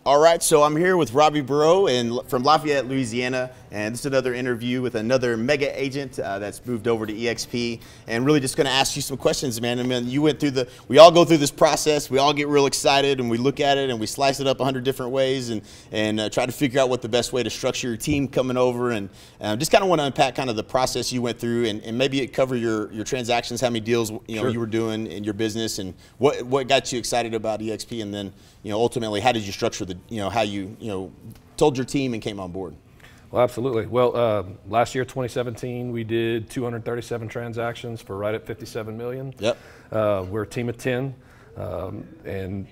All right, so I'm here with Robbie Breaux from Lafayette, Louisiana, and this is another interview with another mega agent that's moved over to eXp, and really just going to ask you some questions, man. I mean, you went through we all go through this process. We all get real excited, and we look at it, and we slice it up 100 different ways, and try to figure out what the best way to structure your team coming over, and just kind of want to unpack kind of the process you went through, and maybe it cover your transactions, how many deals you were doing in your business, and what got you excited about eXp, and then ultimately how did you structure the how you told your team and came on board. Well, absolutely. Well, last year, 2017, we did 237 transactions for right at 57 million. Yep. We're a team of 10, and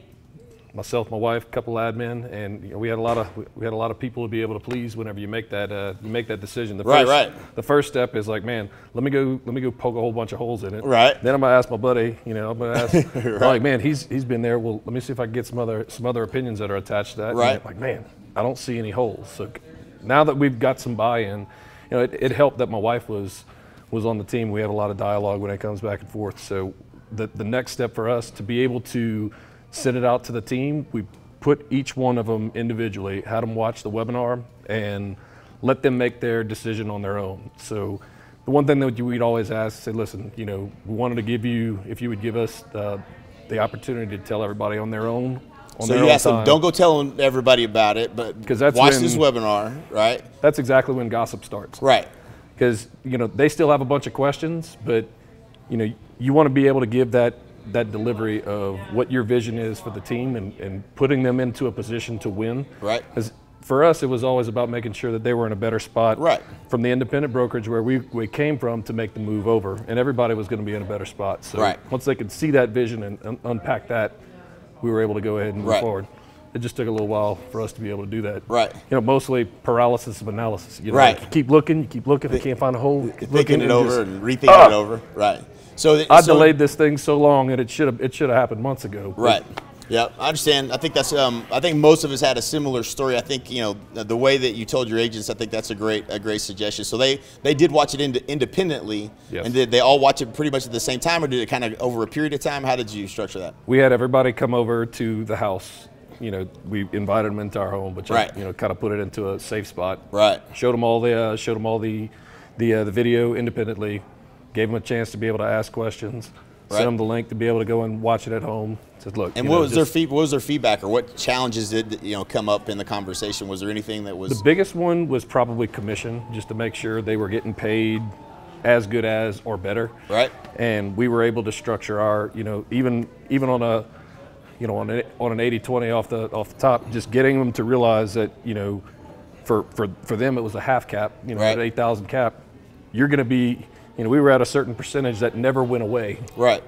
myself, my wife, a couple admin, and we had a lot of people to be able to please whenever you make that decision. The first step is like, man, let me go poke a whole bunch of holes in it. Right. Then I'm gonna ask my buddy. I'm gonna ask, right. Like, man, he's been there. Well, let me see if I can get some other opinions that are attached to that. Right. Like, man, I don't see any holes. So now that we've got some buy-in, it helped that my wife was on the team. We had a lot of dialogue when it comes back and forth. So the next step for us to be able to send it out to the team, we put each one of them individually, had them watch the webinar, and let them make their decision on their own. So the one thing that we'd always ask, say, listen, we wanted to give you, if you would give us the opportunity to tell everybody on their own. So you asked them, don't go telling everybody about it, but watch this webinar, right? That's exactly when gossip starts. Right. Because, they still have a bunch of questions, but, you want to be able to give that delivery of what your vision is for the team and putting them into a position to win. Right. Because for us, it was always about making sure that they were in a better spot from the independent brokerage where we came from to make the move over, and everybody was going to be in a better spot. So once they could see that vision and unpack that, we were able to go ahead and move forward. It just took a little while for us to be able to do that. Right. Mostly paralysis of analysis. You keep looking, I can't find a hole. Thinking it over and rethinking it over. Right. So I delayed this thing so long, and it should have happened months ago. Right. Yeah, I understand. I think that's. I think most of us had a similar story. I think the way that you told your agents. I think that's a great suggestion. So they did watch it independently, and did they all watch it pretty much at the same time, or did it kind of over a period of time? How did you structure that? We had everybody come over to the house. We invited them into our home, but kind of put it into a safe spot. Right. Showed them all the video independently. Gave them a chance to be able to ask questions. Sent them the link to be able to go and watch it at home. Said, look. And what was their feedback, or what challenges did come up in the conversation? Was there anything that was? The biggest one was probably commission, just to make sure they were getting paid as good as or better. Right. And we were able to structure our, even on a, on an 80-20 off the top, just getting them to realize that for them it was a half cap, at 8,000 cap, you're going to be. We were at a certain percentage that never went away. Right.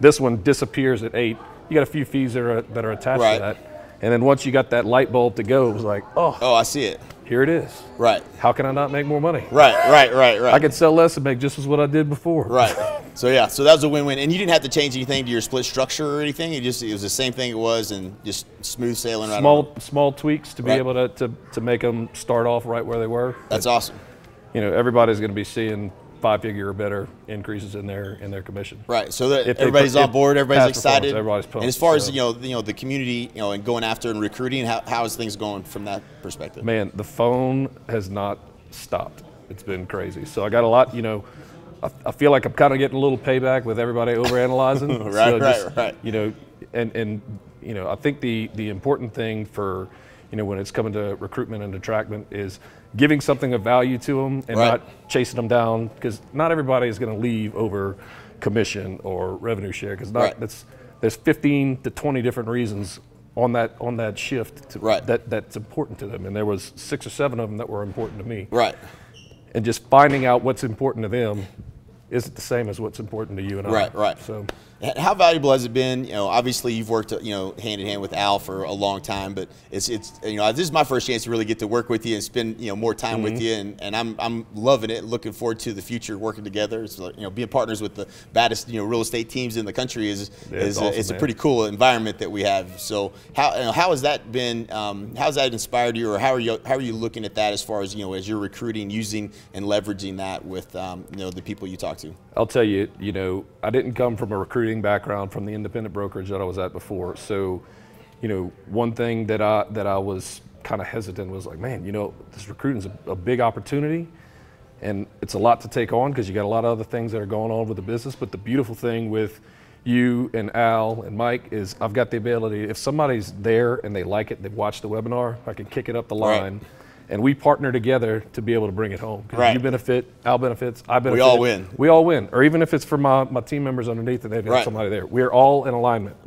This one disappears at 8. You got a few fees that are attached to that. And then once you got that light bulb to go, it was like, oh, I see it. Here it is. Right. How can I not make more money? Right. I could sell less and make just as what I did before. Right. So that was a win-win. And you didn't have to change anything to your split structure or anything. It was the same thing it was, and just smooth sailing. Small tweaks to be able to make them start off right where they were. That's awesome. Everybody's going to be seeing 5-figure or better increases in their commission. Right. So that everybody's on board, everybody's excited. Everybody's pumped. And as far as the community, and going after and recruiting, how is things going from that perspective? Man, the phone has not stopped. It's been crazy. So I got a lot. I feel like I'm kind of getting a little payback with everybody overanalyzing. And I think the important thing for when it's coming to recruitment and attractment is giving something of value to them and not chasing them down, because not everybody is going to leave over commission or revenue share, because there's 15 to 20 different reasons on that shift that's important to them, and there was 6 or 7 of them that were important to me. Right. And just finding out what's important to them isn't the same as what's important to you and I. Right. So, how valuable has it been? Obviously you've worked hand in hand with Al for a long time, but it's this is my first chance to really get to work with you and spend more time with you, and I'm loving it. Looking forward to the future working together. It's being partners with the baddest real estate teams in the country is a pretty cool environment that we have. So how has that been? How has that inspired you, or how are you looking at that as far as as you're recruiting, using and leveraging that with the people you talk to? I'll tell you, I didn't come from a recruiting background from the independent brokerage that I was at before. So, you know, one thing that I was kind of hesitant was like, man, you know, this recruiting is a big opportunity, and it's a lot to take on because you got a lot of other things that are going on with the business. But the beautiful thing with you and Al and Mike is I've got the ability, if somebody's there and they like it, they've watched the webinar, I can kick it up the line. And we partner together to be able to bring it home. You benefit, Al benefits, I benefit. We all win. We all win. Or even if it's for my team members underneath and they've got somebody there. We're all in alignment.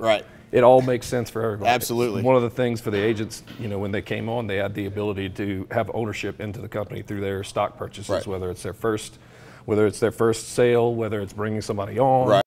It all makes sense for everybody. Absolutely. One of the things for the agents, you know, when they came on, they had the ability to have ownership into the company through their stock purchases, whether it's their first sale, whether it's bringing somebody on.